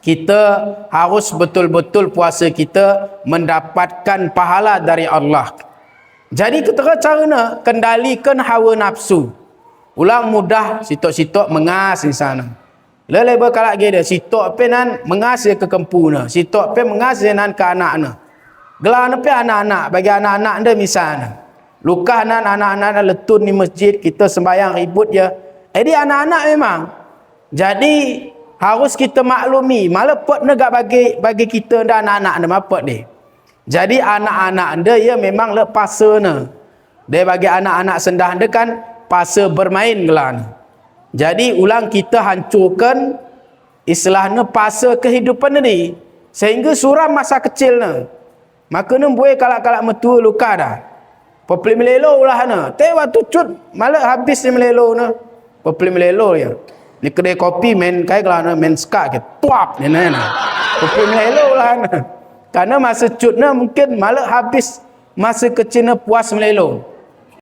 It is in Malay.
kita harus betul-betul puasa kita mendapatkan pahala dari Allah. Jadi ketera carana kendalikan hawa nafsu. Ulang mudah sitok-sitok mengas di sana. Lelai berkalak gede sitok penan mengas ke kempuna, sitok pe mengas nan ke anak-anak. Gelar pe anak-anak bagi anak-anak anda misalnya. Luka anak-anak letun di masjid kita sembahyang ribut je. Jadi anak-anak memang. Jadi harus kita maklumi malah pot negak bagi kita dan anak-anak anda mapot dia. Jadi anak-anak anda ya memang lepas sana. Dia bagi anak-anak sendah anda kan pasa bermain gelar. Jadi ulang kita hancurkan istilahnya pasa kehidupan ni sehingga suram masa kecil ni. Maka ni boleh kalak-kalak metua luka dah. Popli melelo lah na. Tapi waktu cut malah habis ni melelo na. Popli melelo ya. Ni kedai kopi main kai kalau main skak ke tuap ni na. Popli melelo lah na. Karena masa cut na mungkin malah habis masa kecil na puas melelo.